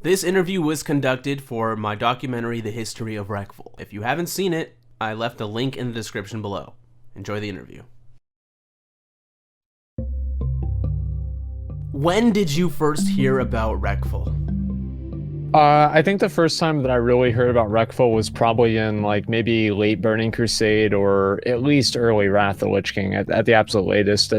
This interview was conducted for my documentary, The History of Reckful. If you haven't seen it, I left a link in the description below. Enjoy the interview. When did you first hear about Reckful? I think the first time that I really heard about Reckful was probably in maybe late Burning Crusade or at least early Wrath of the Lich King at the absolute latest.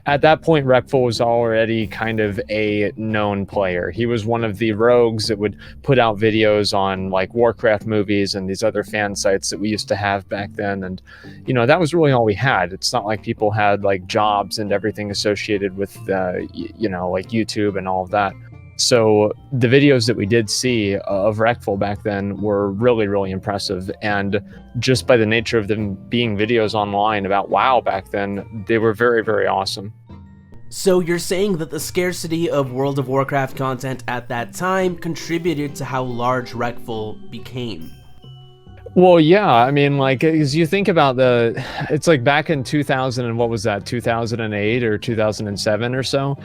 At that point, Reckful was already kind of a known player. He was one of the rogues that would put out videos on Warcraft movies and these other fan sites that we used to have back then. And, that was really all we had. It's not like people had jobs and everything associated with, YouTube and all of that. So the videos that we did see of Reckful back then were really, really impressive. And just by the nature of them being videos online about WoW back then, they were very, very awesome. So you're saying that the scarcity of World of Warcraft content at that time contributed to how large Reckful became? Well, yeah, I mean, as you think about it's back in 2000 and what was that, 2008 or 2007 or so?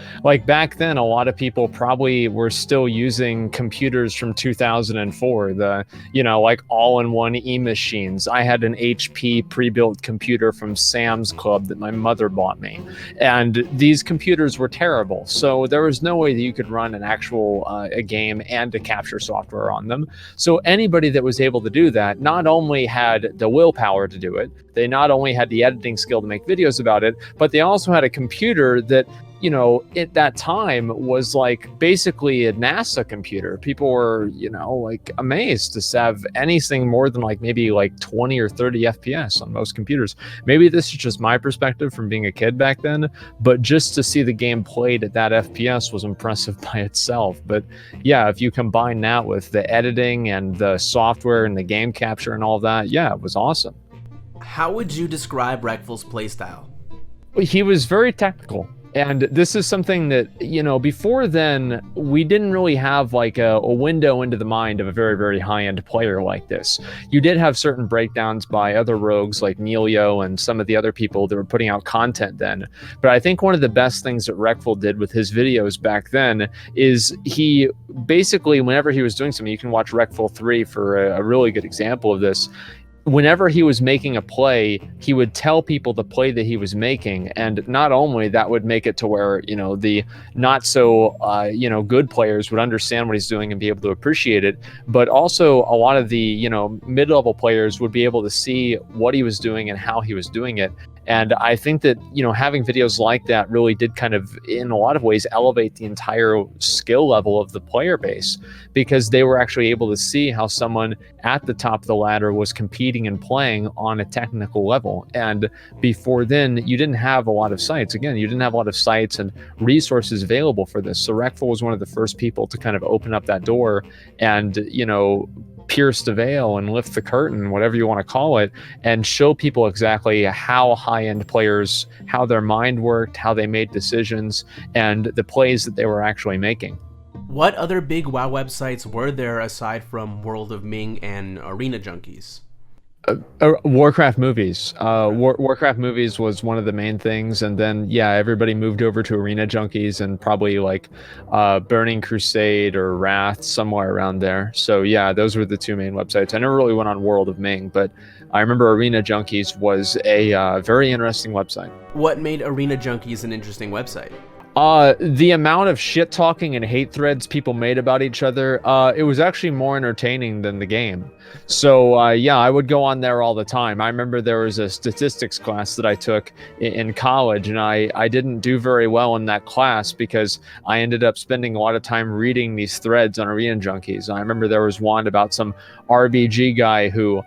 Back then, a lot of people probably were still using computers from 2004, all-in-one e-machines. I had an HP pre-built computer from Sam's Club that my mother bought me. And these computers were terrible. So there was no way that you could run an actual a game and a capture software on them. So anybody that was able to do that, not only had the willpower to do it, they not only had the editing skill to make videos about it, but they also had a computer that, at that time was basically a NASA computer. People were, amazed to have anything more than maybe 20 or 30 FPS on most computers. Maybe this is just my perspective from being a kid back then, but just to see the game played at that FPS was impressive by itself. But yeah, if you combine that with the editing and the software and the game capture and all that, yeah, it was awesome. How would you describe Reckful's playstyle? He was very technical. And this is something that, before then, we didn't really have a window into the mind of a very, very high-end player like this. You did have certain breakdowns by other rogues like Neilio and some of the other people that were putting out content then. But I think one of the best things that Reckful did with his videos back then is he basically, whenever he was doing something, you can watch Reckful 3 for a really good example of this. Whenever he was making a play, he would tell people the play that he was making, and not only that would make it to where the not so good players would understand what he's doing and be able to appreciate it, but also a lot of the mid-level players would be able to see what he was doing and how he was doing it. And I think that, having videos like that really did kind of, in a lot of ways, elevate the entire skill level of the player base, because they were actually able to see how someone at the top of the ladder was competing and playing on a technical level. And before then, you didn't have a lot of sites. Again, you didn't have a lot of sites and resources available for this. So Reckful was one of the first people to kind of open up that door and, pierce the veil and lift the curtain, whatever you want to call it, and show people exactly how high-end players, how their mind worked, how they made decisions, and the plays that they were actually making. What other big WoW websites were there aside from World of Ming and Arena Junkies? Warcraft movies. Warcraft movies was one of the main things, and then everybody moved over to Arena Junkies and probably Burning Crusade or Wrath, somewhere around there. So yeah, those were the two main websites. I never really went on World of Ming, but I remember Arena Junkies was a very interesting website. What made Arena Junkies an interesting website? The amount of shit talking and hate threads people made about each other, it was actually more entertaining than the game. So I would go on there all the time. I remember there was a statistics class that I took in college, and I didn't do very well in that class because I ended up spending a lot of time reading these threads on Arena Junkies. I remember there was one about some RBG guy who,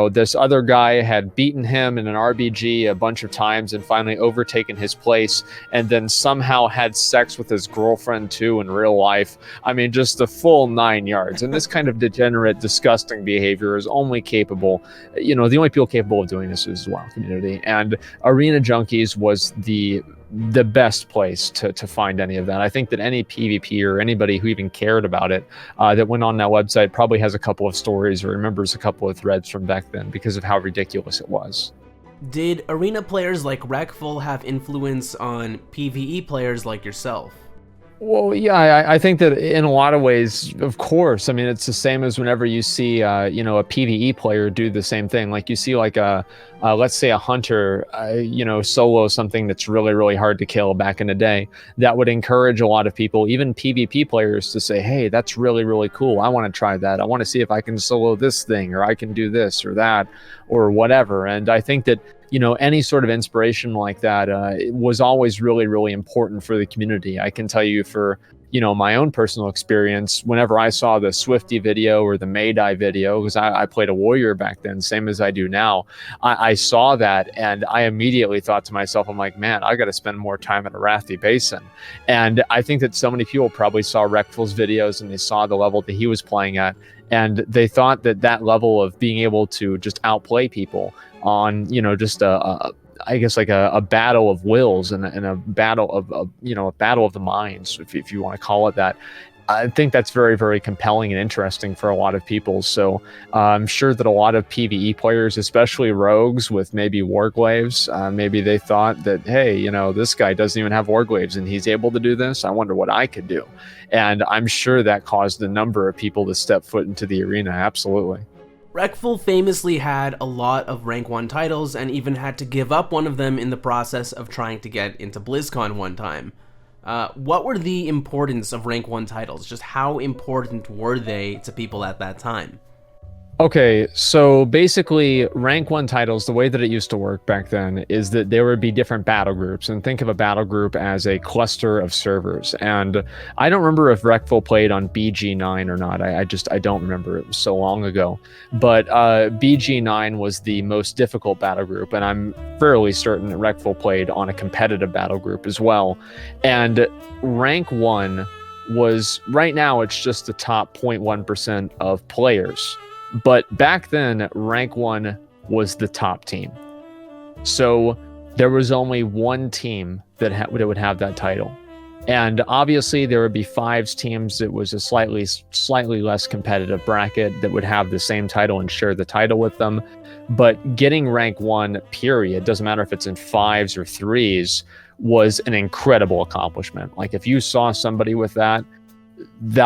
this other guy had beaten him in an RBG a bunch of times and finally overtaken his place, and then somehow had sex with his girlfriend too in real life. I mean, just the full 9 yards. And this kind of degenerate, disgusting behavior is only capable, the only people capable of doing this is the WoW community. And Arena Junkies was the best place to find any of that. I think that any PvP or anybody who even cared about it that went on that website probably has a couple of stories or remembers a couple of threads from back then because of how ridiculous it was. Did arena players like Reckful have influence on PvE players like yourself? Well, yeah, I think that in a lot of ways, of course. I mean, it's the same as whenever you see, a PvE player do the same thing. Like you see, like let's say a hunter, solo something that's really, really hard to kill back in the day. That would encourage a lot of people, even PvP players, to say, "Hey, that's really, really cool. I want to try that. I want to see if I can solo this thing, or I can do this or that, or whatever." And I think that any sort of inspiration like that was always really, really important for the community. I can tell you for, my own personal experience, whenever I saw the Swifty video or the Maydai video, because I played a warrior back then, same as I do now, I saw that and I immediately thought to myself, I'm like, man, I got to spend more time in Arathi Basin. And I think that so many people probably saw Reckful's videos and they saw the level that he was playing at, and they thought that that level of being able to just outplay people on just I guess like a battle of wills and a battle of a battle of the minds, if you want to call it that. I think that's very, very compelling and interesting for a lot of people. So I'm sure that a lot of PvE players, especially rogues with maybe warglaves, maybe they thought that, hey, this guy doesn't even have warglaves and he's able to do this. I wonder what I could do. And I'm sure that caused a number of people to step foot into the arena. Absolutely. Reckful famously had a lot of rank 1 titles and even had to give up one of them in the process of trying to get into Blizzcon one time. What were the importance of rank 1 titles? Just how important were they to people at that time? Okay, so basically, rank 1 titles, the way that it used to work back then is that there would be different battle groups, and think of a battle group as a cluster of servers. And I don't remember if Reckful played on BG9 or not. I don't remember. It was so long ago. But BG9 was the most difficult battle group, and I'm fairly certain that Reckful played on a competitive battle group as well. And rank 1 was, right now, it's just the top 0.1% of players. But back then, rank 1 was the top team. So there was only one team that would have that title. And obviously there would be 5s teams that was a slightly less competitive bracket that would have the same title and share the title with them. But getting rank 1, period, doesn't matter if it's in 5s or 3s, was an incredible accomplishment. Like if you saw somebody with that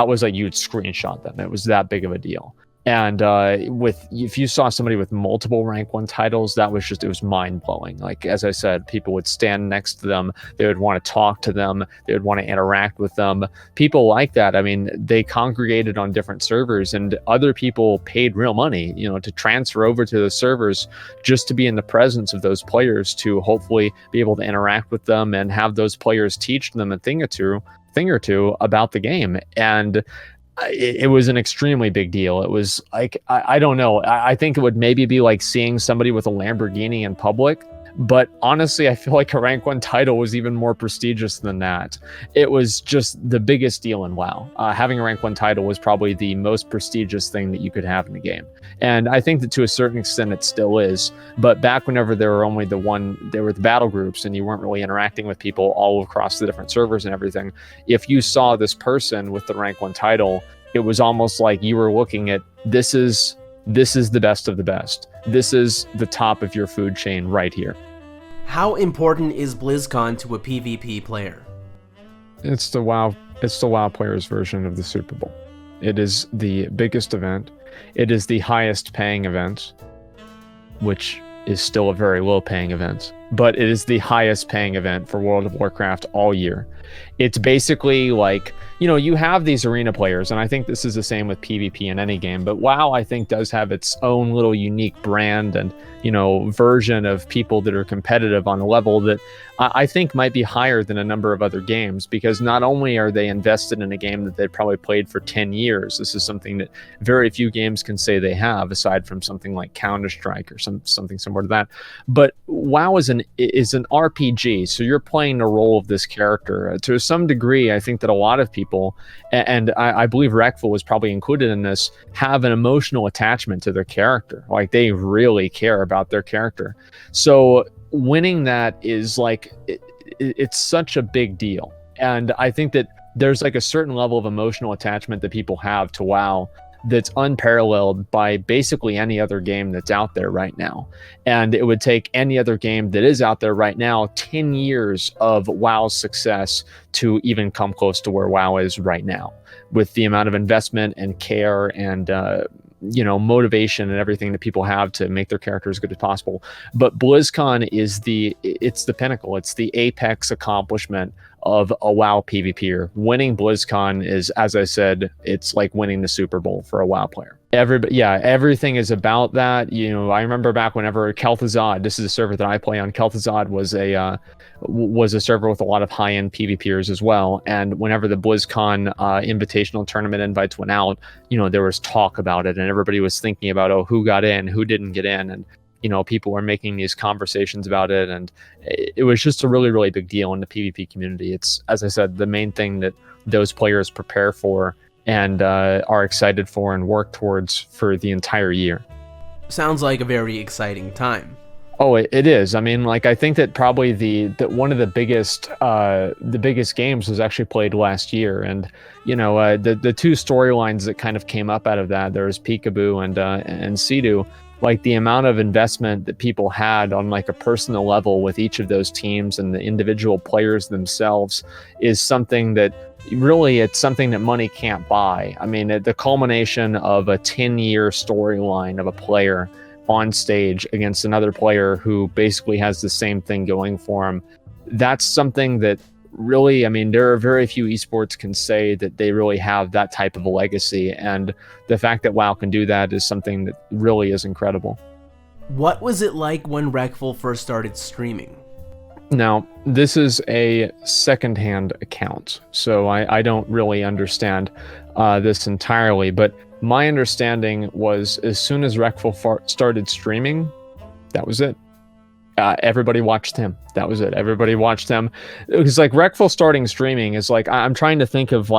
was like you'd screenshot them. It was that big of a deal. And if you saw somebody with multiple rank 1 titles, it was mind-blowing. Like, as I said, people would stand next to them. They would want to talk to them. They would want to interact with them. People like that, I mean, they congregated on different servers, and other people paid real money, to transfer over to the servers just to be in the presence of those players, to hopefully be able to interact with them and have those players teach them a thing or two about the game. And it was an extremely big deal. It was like, I don't know. I think it would maybe be like seeing somebody with a Lamborghini in public. But honestly, I feel like a rank 1 title was even more prestigious than that. It was just the biggest deal in WoW. Having a rank 1 title was probably the most prestigious thing that you could have in the game. And I think that to a certain extent it still is. But back whenever there were the battle groups and you weren't really interacting with people all across the different servers and everything, if you saw this person with the rank 1 title, it was almost like you were looking at, this is the best of the best. This is the top of your food chain right here. How important is BlizzCon to a PvP player? It's the WoW players' version of the Super Bowl. It is the biggest event. It is the highest paying event, which is still a very low paying event, but it is the highest paying event for World of Warcraft all year. It's basically like, you have these arena players, and I think this is the same with PvP in any game, but WoW, I think, does have its own little unique brand and, version of people that are competitive on a level that I think might be higher than a number of other games, because not only are they invested in a game that they've probably played for 10 years, this is something that very few games can say they have, aside from something like Counter-Strike or something similar to that. But WoW is an RPG, so you're playing the role of this character. To some degree, I think that a lot of people, and I believe Reckful was probably included in this, have an emotional attachment to their character. Like, they really care about their character. So winning that is like, it's such a big deal. And I think that there's like a certain level of emotional attachment that people have to WoW that's unparalleled by basically any other game that's out there right now. And it would take any other game that is out there right now 10 years of WoW's success to even come close to where WoW is right now, with the amount of investment and care and motivation and everything that people have to make their character as good as possible. But BlizzCon is it's the pinnacle. It's the apex accomplishment of a WoW PvPer. Winning BlizzCon is, as I said, it's like winning the Super Bowl for a WoW player. Everything is about that. I remember back whenever Kel'Thuzad, this is a server that I play on, Kel'Thuzad was a server with a lot of high-end PvPers as well. And whenever the BlizzCon invitational tournament invites went out, there was talk about it, and everybody was thinking about, who got in, who didn't get in, and people were making these conversations about it, and it was just a really, really big deal in the PvP community. It's, as I said, the main thing that those players prepare for and are excited for and work towards for the entire year. Sounds like a very exciting time. Oh, it is. I mean, I think that probably the one of the biggest games was actually played last year, and the two storylines that kind of came up out of that, there was Peekaboo and Sea-Doo. The amount of investment that people had on a personal level with each of those teams and the individual players themselves is something that really, it's something that money can't buy. I mean, the culmination of a 10-year storyline of a player on stage against another player who basically has the same thing going for him, that's something that really, I mean, there are very few esports can say that they really have that type of a legacy, and the fact that WoW can do that is something that really is incredible. What was it like when Reckful first started streaming? Now, this is a secondhand account, so I don't really understand this entirely, but my understanding was as soon as Reckful started streaming, that was it. Everybody watched him. That was it. Everybody watched him. It was Reckful starting streaming is I'm trying to think of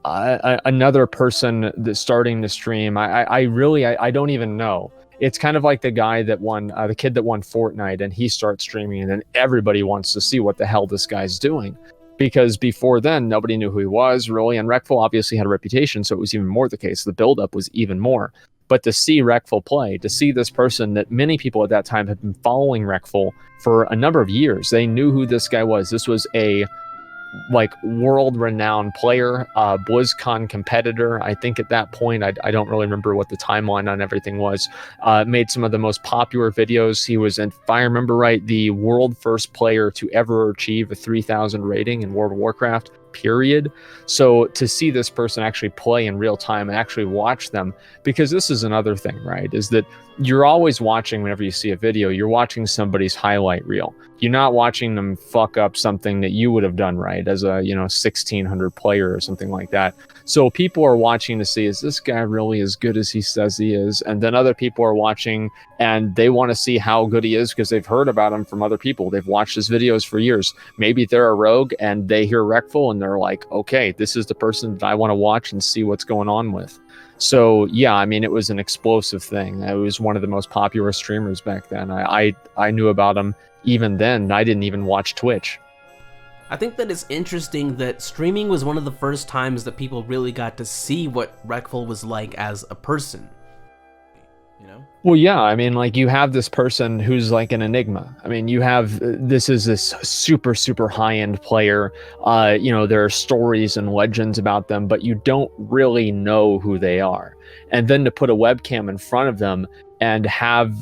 another person that's starting to stream. I don't even know. It's kind of like the guy that won, the kid that won Fortnite, and he starts streaming, and then everybody wants to see what the hell this guy's doing. Because before then, nobody knew who he was, really, and Reckful obviously had a reputation, so it was even more the case. The buildup was even more. But to see Reckful play, to see this person that many people at that time had been following Reckful for a number of years, they knew who this guy was. This was a world-renowned player, BlizzCon competitor. I think at that point, I don't really remember what the timeline on everything was, made some of the most popular videos. He was, if I remember right, the world first player to ever achieve a 3,000 rating in World of Warcraft, period. So to see this person actually play in real time and actually watch them, because this is another thing, right, is that you're always watching, whenever you see a video, you're watching somebody's highlight reel. You're not watching them fuck up something that you would have done right as a 1600 player or something like that. So people are watching to see, is this guy really as good as he says he is? And then other people are watching and they want to see how good he is because they've heard about him from other people. They've watched his videos for years. Maybe they're a rogue and they hear Reckful and they're like, okay, this is the person that I want to watch and see what's going on with. So yeah, I mean, it was an explosive thing. I was one of the most popular streamers back then. I knew about him even then. I didn't even watch Twitch. I think that it's interesting that streaming was one of the first times that people really got to see what Reckful was like as a person. Well, yeah, I mean, you have this person who's like an enigma. I mean, you have, this is this super, super high-end player. There are stories and legends about them, but you don't really know who they are. And then to put a webcam in front of them and have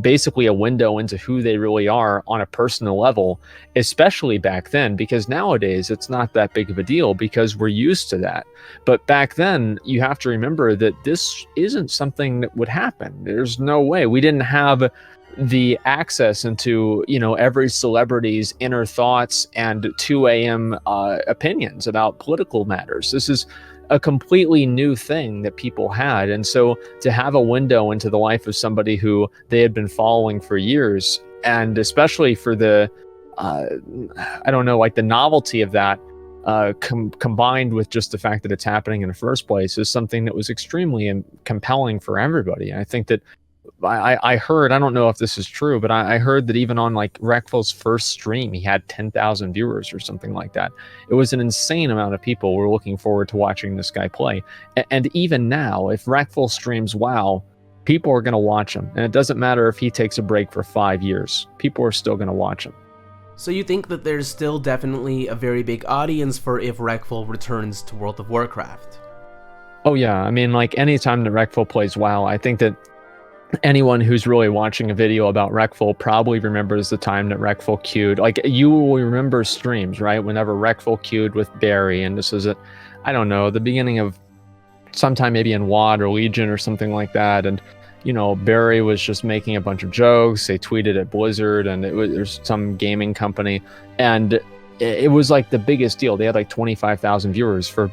basically a window into who they really are on a personal level, especially back then, because nowadays it's not that big of a deal because we're used to that. But back then, you have to remember that this isn't something that would happen. There's no way. We didn't have the access into, every celebrity's inner thoughts and 2 a.m. Opinions about political matters. This is a completely new thing that people had. And so to have a window into the life of somebody who they had been following for years, and especially for the, the novelty of that, combined with just the fact that it's happening in the first place, is something that was extremely compelling for everybody. And I think that I heard, I don't know if this is true, but I heard that even on like Reckful's first stream, he had 10,000 viewers or something like that. It was an insane amount of people were looking forward to watching this guy play. And even now, if Reckful streams WoW, people are going to watch him. And it doesn't matter if he takes a break for 5 years, people are still going to watch him. So you think that there's still definitely a very big audience for if Reckful returns to World of Warcraft? Oh yeah, I mean, like anytime that Reckful plays WoW, I think that anyone who's really watching a video about Reckful probably remembers the time that Reckful queued. Like, you will remember streams, right? Whenever Reckful queued with Barry, and this was at, I don't know, the beginning of sometime maybe in WoD or Legion or something like that, and you know, Barry was just making a bunch of jokes. They tweeted at Blizzard, and there's some gaming company, and it was like the biggest deal. They had like 25,000 viewers for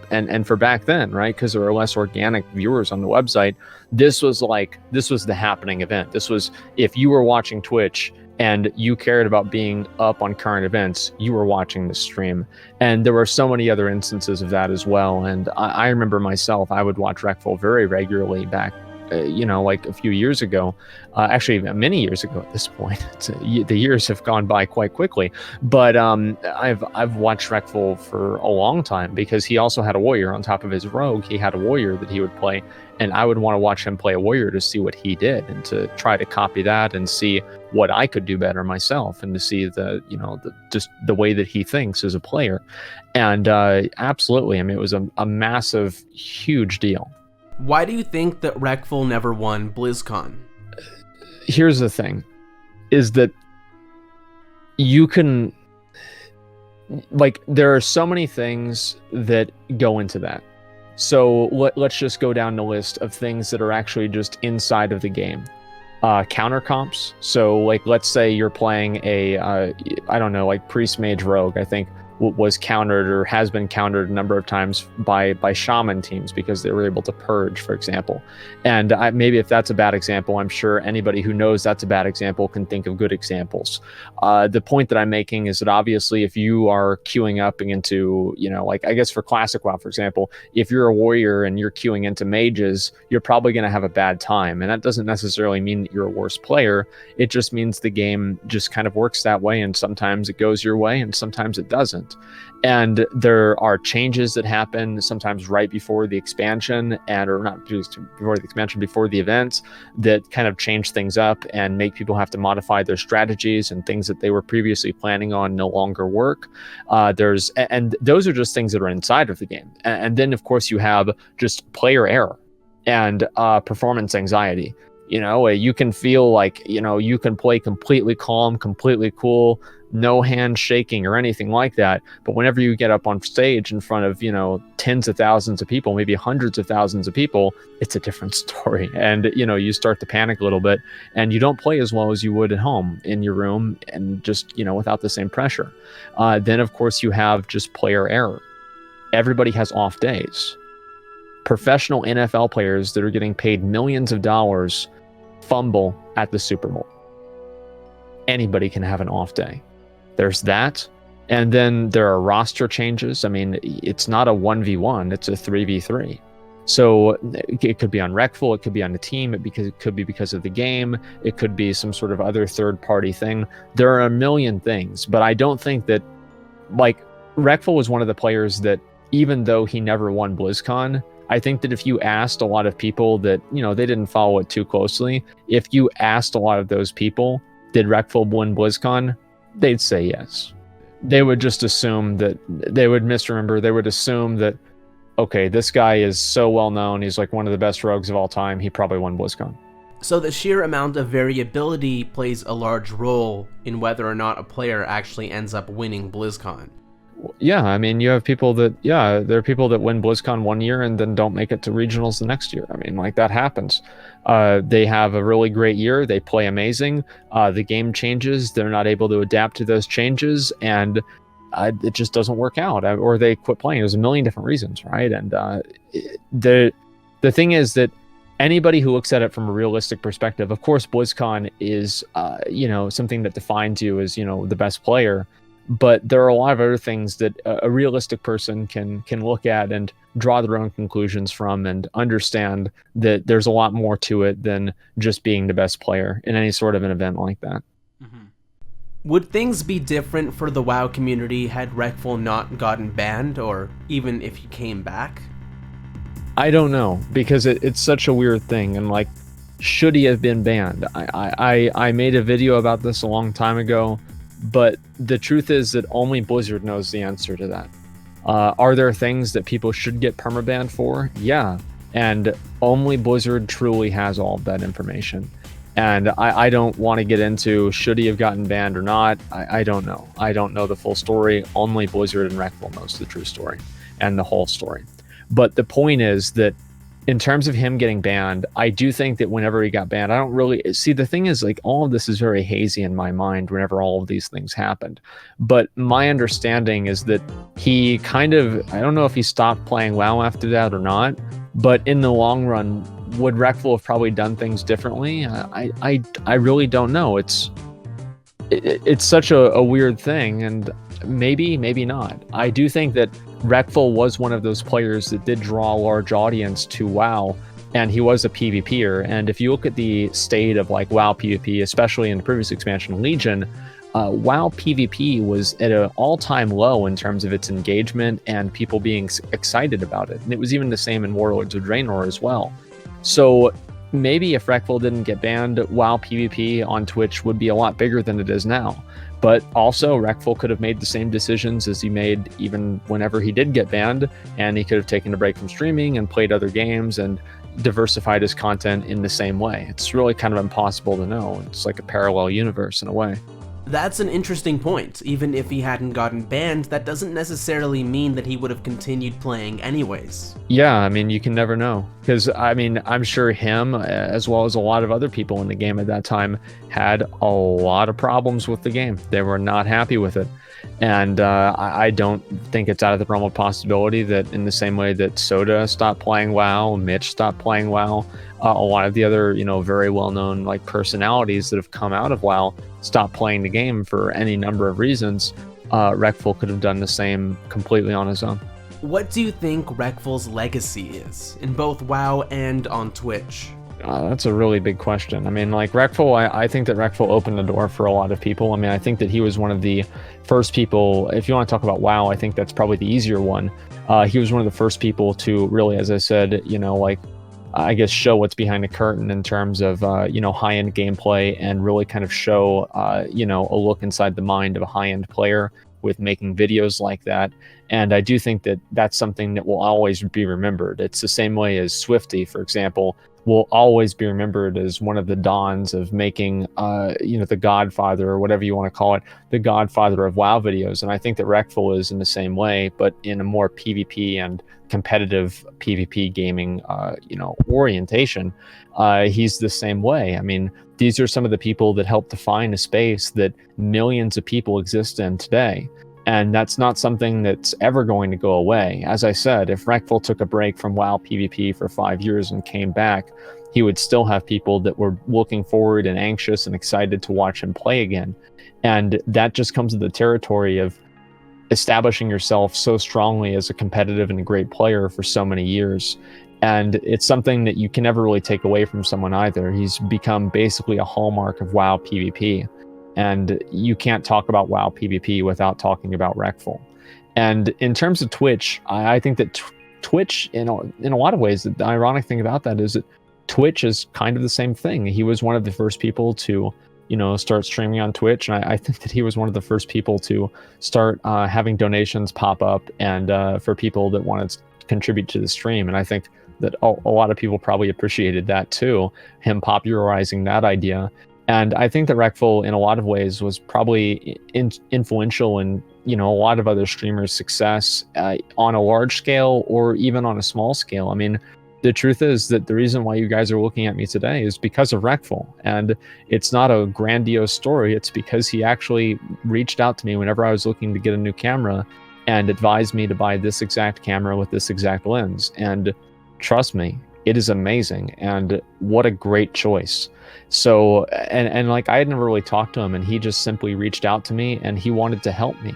back then, right? Because there were less organic viewers on the website. This was the happening event. This was, if you were watching Twitch and you cared about being up on current events, you were watching the stream. And there were so many other instances of that as well. And I remember myself, I would watch Reckful very regularly back, like a few years ago, actually many years ago at this point. The years have gone by quite quickly, but I've watched Reckful for a long time because he also had a warrior on top of his rogue. He had a warrior that he would play, and I would want to watch him play a warrior to see what he did and to try to copy that and see what I could do better myself and to see just the way that he thinks as a player. And absolutely, I mean, it was a massive, huge deal. Why do you think that Reckful never won Blizzcon? Here's the thing, is that you can, like, there are so many things that go into that. So let's just go down the list of things that are actually just inside of the game. Counter comps. So like, let's say you're playing a, I don't know, like Priest Mage Rogue, I think was countered or has been countered a number of times by shaman teams because they were able to purge, for example. And maybe if that's a bad example, I'm sure anybody who knows that's a bad example can think of good examples. The point that I'm making is that obviously if you are queuing up into, like I guess for Classic WoW, for example, if you're a warrior and you're queuing into mages, you're probably going to have a bad time. And that doesn't necessarily mean that you're a worse player. It just means the game just kind of works that way. And sometimes it goes your way and sometimes it doesn't. And there are changes that happen sometimes right before the expansion or not before the expansion, before the event, that kind of change things up and make people have to modify their strategies, and things that they were previously planning on no longer work. And those are just things that are inside of the game. And then of course you have just player error and performance anxiety. You can feel like, you can play completely calm, completely cool, no hand shaking or anything like that. But whenever you get up on stage in front of, tens of thousands of people, maybe hundreds of thousands of people, it's a different story. And, you start to panic a little bit and you don't play as well as you would at home in your room and just, without the same pressure. Then, of course, you have just player error. Everybody has off days. Professional NFL players that are getting paid millions of dollars fumble at the Super Bowl. Anybody can have an off day. There's that. And then there are roster changes. I mean, it's not a 1v1, it's a 3v3. So it could be on Reckful, it could be on the team, it could be because of the game, it could be some sort of other third-party thing. There are a million things, but I don't think that, like, Reckful was one of the players that, even though he never won BlizzCon, I think that if you asked a lot of people that, they didn't follow it too closely, if you asked a lot of those people, did Reckful win BlizzCon? They'd say yes. They would just assume that, they would misremember, they would assume that, okay, this guy is so well known, he's like one of the best rogues of all time, he probably won BlizzCon. So the sheer amount of variability plays a large role in whether or not a player actually ends up winning BlizzCon. Yeah, I mean, you have people that, there are people that win BlizzCon one year and then don't make it to regionals the next year. I mean, like, that happens. They have a really great year, they play amazing, the game changes, they're not able to adapt to those changes, and it just doesn't work out, or they quit playing. There's a million different reasons, right? And the thing is that anybody who looks at it from a realistic perspective, of course, BlizzCon is, something that defines you as, the best player. But there are a lot of other things that a realistic person can look at and draw their own conclusions from, and understand that there's a lot more to it than just being the best player in any sort of an event like that. Mm-hmm. Would things be different for the WoW community had Reckful not gotten banned, or even if he came back? I don't know, because it's such a weird thing, and like, should he have been banned? I made a video about this a long time ago, but the truth is that only Blizzard knows the answer to that. Are there things that people should get permabanned for? Yeah, and only Blizzard truly has all of that information. And I don't want to get into should he have gotten banned or not. I don't know. I don't know the full story. Only Blizzard and Reckful knows the true story and the whole story. But the point is that in terms of him getting banned, I do think that whenever he got banned, I don't really see, the thing is, like, all of this is very hazy in my mind whenever all of these things happened. But my understanding is that he kind of, I don't know if he stopped playing WoW after that or not, but in the long run, would Reckful have probably done things differently? I really don't know. It's such a weird thing, and maybe not. I do think that Reckful was one of those players that did draw a large audience to WoW, and he was a PvPer. And if you look at the state of like WoW PvP, especially in the previous expansion Legion, WoW PvP was at an all-time low in terms of its engagement and people being excited about it. And it was even the same in Warlords of Draenor as well. So maybe if Reckful didn't get banned, WoW PvP on Twitch would be a lot bigger than it is now. But also, Reckful could have made the same decisions as he made even whenever he did get banned, and he could have taken a break from streaming and played other games and diversified his content in the same way. It's really kind of impossible to know. It's like a parallel universe in a way. That's an interesting point. Even if he hadn't gotten banned, that doesn't necessarily mean that he would have continued playing anyways. Yeah, I mean, you can never know. Because, I mean, I'm sure him, as well as a lot of other people in the game at that time, had a lot of problems with the game. They were not happy with it. And I don't think it's out of the realm of possibility that in the same way that Soda stopped playing WoW, Mitch stopped playing WoW, a lot of the other, very well-known like personalities that have come out of WoW stopped playing the game for any number of reasons. Reckful could have done the same completely on his own. What do you think Reckful's legacy is, in both WoW and on Twitch? That's a really big question. I mean, like Reckful, I think that Reckful opened the door for a lot of people. I mean, I think that he was one of the first people, if you want to talk about WoW, I think that's probably the easier one. He was one of the first people to really, as I said, I guess show what's behind the curtain in terms of, high-end gameplay, and really kind of show, a look inside the mind of a high-end player with making videos like that. And I do think that that's something that will always be remembered. It's the same way as Swifty, for example, will always be remembered as one of the dons of making, the Godfather, or whatever you want to call it, the Godfather of WoW videos. And I think that Reckful is in the same way, but in a more PvP and competitive PvP gaming, orientation. He's the same way. I mean, these are some of the people that helped define a space that millions of people exist in today. And that's not something that's ever going to go away. As I said, if Reckful took a break from WoW PvP for 5 years and came back, he would still have people that were looking forward and anxious and excited to watch him play again. And that just comes with the territory of establishing yourself so strongly as a competitive and a great player for so many years. And it's something that you can never really take away from someone either. He's become basically a hallmark of WoW PvP. And you can't talk about WoW PvP without talking about Reckful. And in terms of Twitch, I think that Twitch, in a lot of ways, the ironic thing about that is that Twitch is kind of the same thing. He was one of the first people to, start streaming on Twitch. And I think that he was one of the first people to start having donations pop up and for people that wanted to contribute to the stream. And I think that a lot of people probably appreciated that too, him popularizing that idea. And I think that Reckful, in a lot of ways, was probably influential in, a lot of other streamers' success on a large scale or even on a small scale. I mean, the truth is that the reason why you guys are looking at me today is because of Reckful. And it's not a grandiose story. It's because he actually reached out to me whenever I was looking to get a new camera and advised me to buy this exact camera with this exact lens. And trust me, it is amazing, and what a great choice. So, and like, I had never really talked to him, and he just simply reached out to me, and he wanted to help me.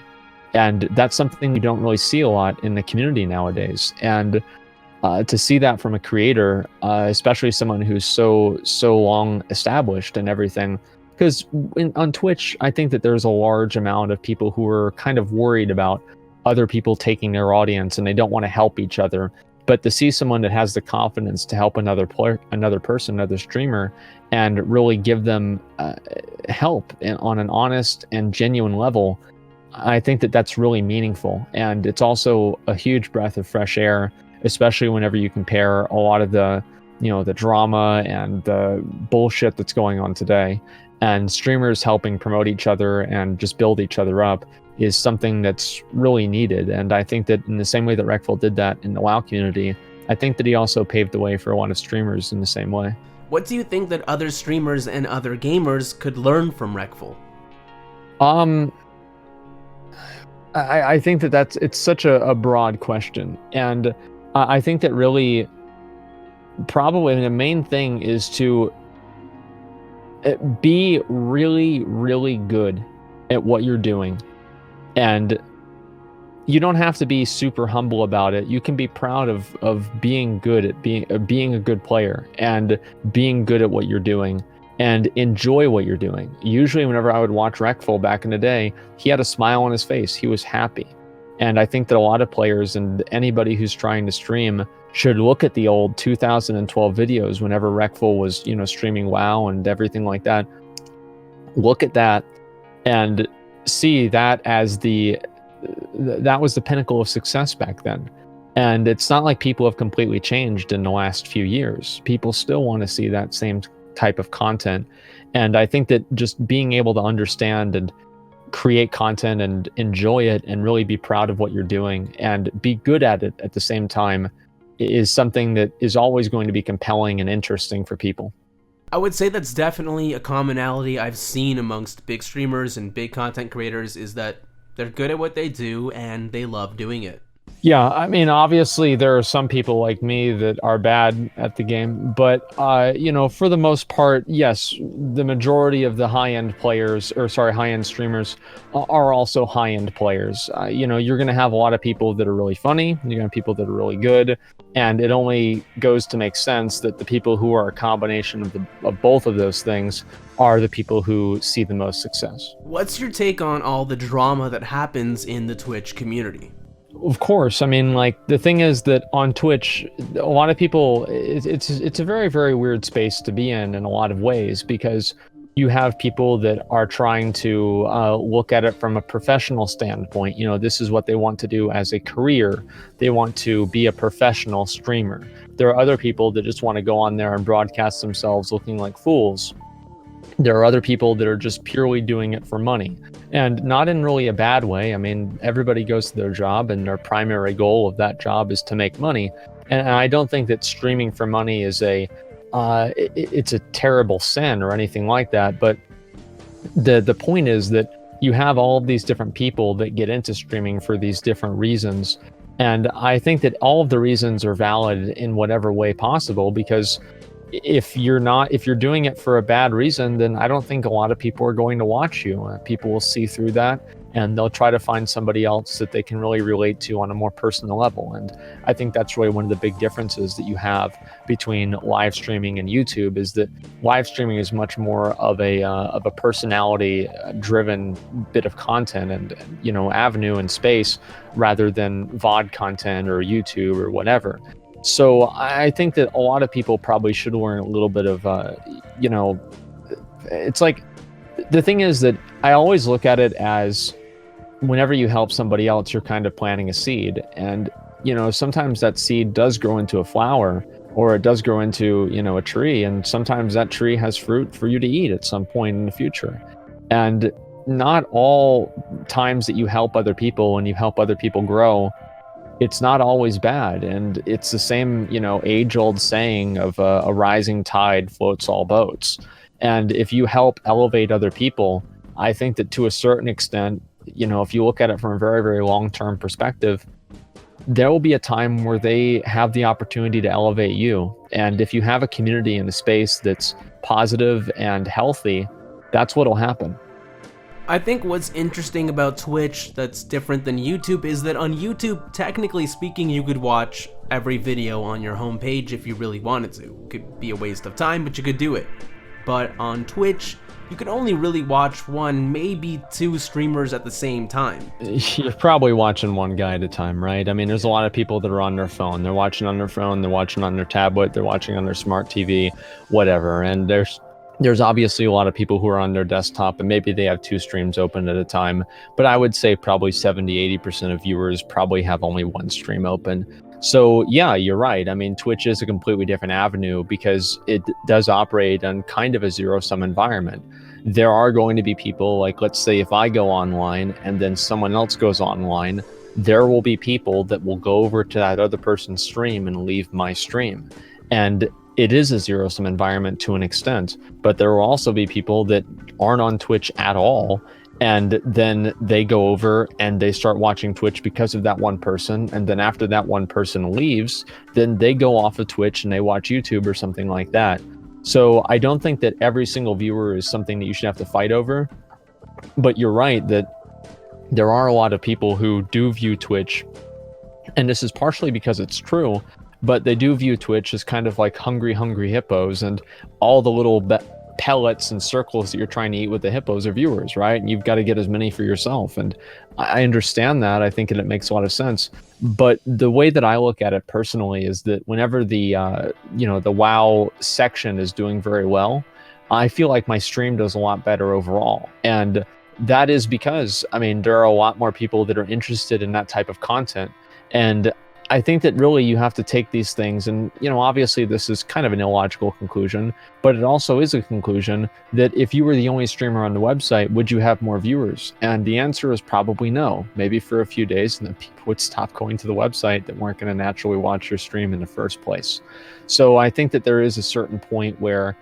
And that's something you don't really see a lot in the community nowadays. And to see that from a creator, especially someone who's so long established and everything, because on Twitch, I think that there's a large amount of people who are kind of worried about other people taking their audience, and they don't want to help each other. But to see someone that has the confidence to help another person, another streamer, and really give them help on an honest and genuine level, I think that that's really meaningful. And it's also a huge breath of fresh air, especially whenever you compare a lot of the, the drama and the bullshit that's going on today. And streamers helping promote each other and just build each other up is something that's really needed. And I think that in the same way that Reckful did that in the WoW community, I think that he also paved the way for a lot of streamers in the same way. What do you think that other streamers and other gamers could learn from Reckful? I think that it's such a broad question. And I think that really probably the main thing is to be really, really good at what you're doing. And you don't have to be super humble about it. You can be proud of being good at being a good player and being good at what you're doing and enjoy what you're doing. Usually whenever I would watch Reckful back in the day, he had a smile on his face. He was happy. And I think that a lot of players and anybody who's trying to stream should look at the old 2012 videos whenever Reckful was, streaming WoW and everything like that. Look at that and see that as that was the pinnacle of success back then. And it's not like people have completely changed in the last few years. People still want to see that same type of content. And I think that just being able to understand and create content and enjoy it and really be proud of what you're doing and be good at it at the same time is something that is always going to be compelling and interesting for people. I would say that's definitely a commonality I've seen amongst big streamers and big content creators, is that they're good at what they do and they love doing it. Yeah, I mean, obviously there are some people like me that are bad at the game, but for the most part, yes, the majority of the high-end streamers are also high-end players. You're going to have a lot of people that are really funny, you're going to have people that are really good, and it only goes to make sense that the people who are a combination of both of those things are the people who see the most success. What's your take on all the drama that happens in the Twitch community? Of course. I mean, like, the thing is that on Twitch, a lot of people, it's a very, very weird space to be in a lot of ways, because you have people that are trying to look at it from a professional standpoint. This is what they want to do as a career. They want to be a professional streamer. There are other people that just want to go on there and broadcast themselves looking like fools. There are other people that are just purely doing it for money, and not in really a bad way. I mean, everybody goes to their job, and their primary goal of that job is to make money. And I don't think that streaming for money is it's a terrible sin or anything like that. But the point is that you have all of these different people that get into streaming for these different reasons. And I think that all of the reasons are valid in whatever way possible, because if you're doing it for a bad reason, then I don't think a lot of people are going to watch you. People will see through that, and they'll try to find somebody else that they can really relate to on a more personal level. And I think that's really one of the big differences that you have between live streaming and YouTube, is that live streaming is much more of a personality driven bit of content and avenue and space, rather than VOD content or YouTube or whatever. So I think that a lot of people probably should learn a little bit of, it's like, the thing is that I always look at it as, whenever you help somebody else, you're kind of planting a seed. And, sometimes that seed does grow into a flower, or it does grow into, a tree. And sometimes that tree has fruit for you to eat at some point in the future. And not all times that you help other people and you help other people grow, it's not always bad. And it's the same, age-old saying of a rising tide floats all boats. And if you help elevate other people, I think that to a certain extent, if you look at it from a very, very long-term perspective, there will be a time where they have the opportunity to elevate you. And if you have a community in a space that's positive and healthy, that's what'll happen. I think what's interesting about Twitch that's different than YouTube is that on YouTube, technically speaking, you could watch every video on your homepage if you really wanted to. It could be a waste of time, but you could do it. But on Twitch, you can only really watch one, maybe two streamers at the same time. You're probably watching one guy at a time, right? I mean, there's a lot of people that are on their phone. They're watching on their phone, they're watching on their tablet, they're watching on their smart TV, whatever. And there's obviously a lot of people who are on their desktop and maybe they have two streams open at a time. But I would say probably 70-80% of viewers probably have only one stream open. So yeah, you're right. I mean, Twitch is a completely different avenue because it does operate on kind of a zero-sum environment. There are going to be people, like let's say if I go online and then someone else goes online, there will be people that will go over to that other person's stream and leave my stream. And it is a zero-sum environment to an extent, but there will also be people that aren't on Twitch at all, and then they go over and they start watching Twitch because of that one person, and then after that one person leaves, then they go off of Twitch and they watch YouTube or something like that. So I don't think that every single viewer is something that you should have to fight over, but you're right that there are a lot of people who do view Twitch, and this is partially because it's true, but they do view Twitch as kind of like hungry hippos, and all the little pellets and circles that you're trying to eat with the hippos are viewers, right? And you've got to get as many for yourself. And I understand that. I think it makes a lot of sense. But the way that I look at it personally is that whenever the the WoW section is doing very well, I feel like my stream does a lot better overall. And that is because, I mean, there are a lot more people that are interested in that type of content. And I think that really you have to take these things, and obviously this is kind of an illogical conclusion, but it also is a conclusion that if you were the only streamer on the website, would you have more viewers? And the answer is probably no. Maybe for a few days, and then people would stop going to the website that weren't going to naturally watch your stream in the first place. So I think that there is a certain point where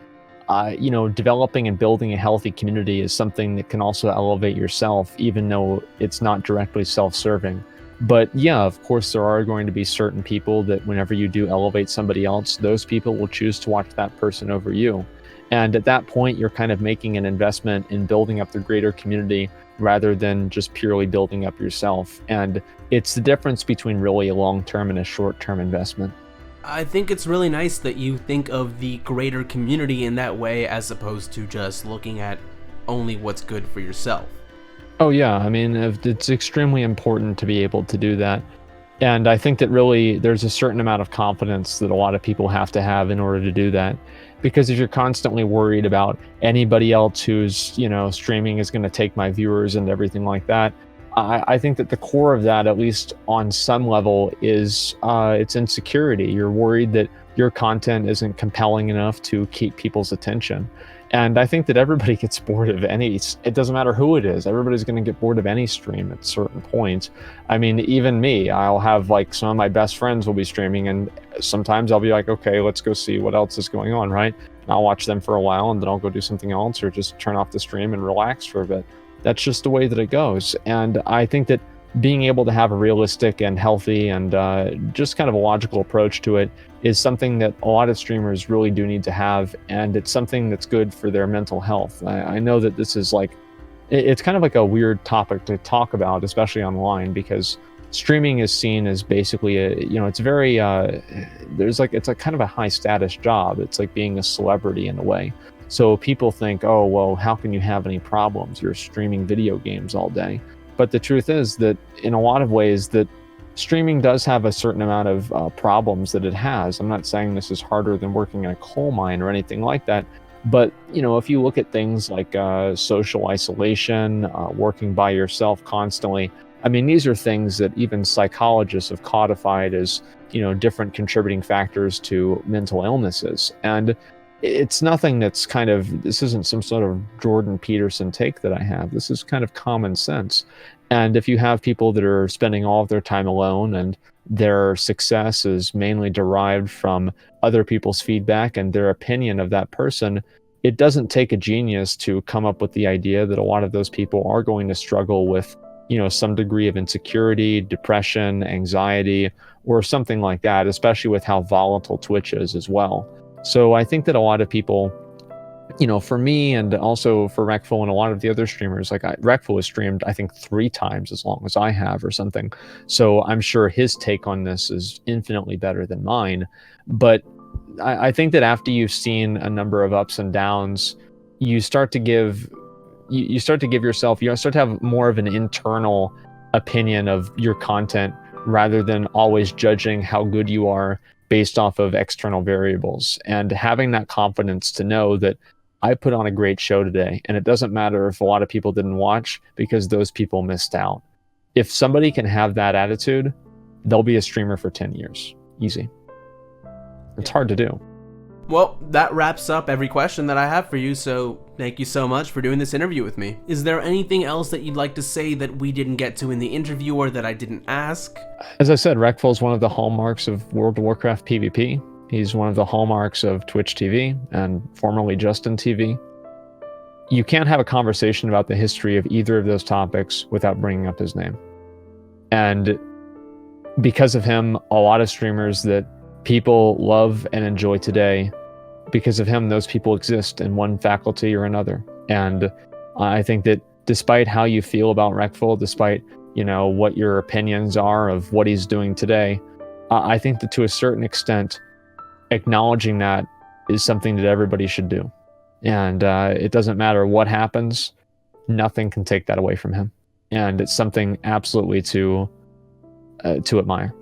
developing and building a healthy community is something that can also elevate yourself, even though it's not directly self-serving. But yeah, of course, there are going to be certain people that whenever you do elevate somebody else, those people will choose to watch that person over you. And at that point, you're kind of making an investment in building up the greater community rather than just purely building up yourself. And it's the difference between really a long-term and a short-term investment. I think it's really nice that you think of the greater community in that way as opposed to just looking at only what's good for yourself. Oh yeah, I mean, it's extremely important to be able to do that. And I think that really there's a certain amount of confidence that a lot of people have to have in order to do that. Because if you're constantly worried about anybody else who's, streaming is going to take my viewers and everything like that, I think that the core of that, at least on some level, is it's insecurity. You're worried that your content isn't compelling enough to keep people's attention. And I think that everybody gets bored of it doesn't matter who it is, everybody's going to get bored of any stream at a certain point. I mean, even me, I'll have like some of my best friends will be streaming, and sometimes I'll be like, okay, let's go see what else is going on, right? And I'll watch them for a while and then I'll go do something else or just turn off the stream and relax for a bit. That's just the way that it goes. And I think that being able to have a realistic and healthy and just kind of a logical approach to it is something that a lot of streamers really do need to have, and it's something that's good for their mental health. I know that this is it's kind of like a weird topic to talk about, especially online, because streaming is seen as basically it's very it's a kind of a high status job. It's like being a celebrity in a way. So people think, oh, well, how can you have any problems? You're streaming video games all day. But the truth is that in a lot of ways that streaming does have a certain amount of problems that it has. I'm not saying this is harder than working in a coal mine or anything like that. But, if you look at things like social isolation, working by yourself constantly, I mean, these are things that even psychologists have codified as, different contributing factors to mental illnesses. And it's nothing that's this isn't some sort of Jordan Peterson take that I have. This is kind of common sense. And if you have people that are spending all of their time alone and their success is mainly derived from other people's feedback and their opinion of that person, it doesn't take a genius to come up with the idea that a lot of those people are going to struggle with some degree of insecurity, depression, anxiety, or something like that, especially with how volatile Twitch is as well. So I think that a lot of people, for me and also for Reckful and a lot of the other streamers, like Reckful has streamed, I think 3 times as long as I have or something. So I'm sure his take on this is infinitely better than mine. But I think that after you've seen a number of ups and downs, you start to give yourself, you start to have more of an internal opinion of your content rather than always judging how good you are based off of external variables, and having that confidence to know that I put on a great show today, and it doesn't matter if a lot of people didn't watch because those people missed out. If somebody can have that attitude, they'll be a streamer for 10 years. Easy. It's hard to do. Well, that wraps up every question that I have for you, so thank you so much for doing this interview with me. Is there anything else that you'd like to say that we didn't get to in the interview or that I didn't ask? As I said, Reckful is one of the hallmarks of World of Warcraft PvP. He's one of the hallmarks of Twitch TV and formerly Justin TV. You can't have a conversation about the history of either of those topics without bringing up his name. And because of him, a lot of streamers that people love and enjoy today, because of him, those people exist in one faculty or another. And I think that despite how you feel about Reckful, despite what your opinions are of what he's doing today, I think that to a certain extent, acknowledging that is something that everybody should do. And it doesn't matter what happens, nothing can take that away from him. And it's something absolutely to admire.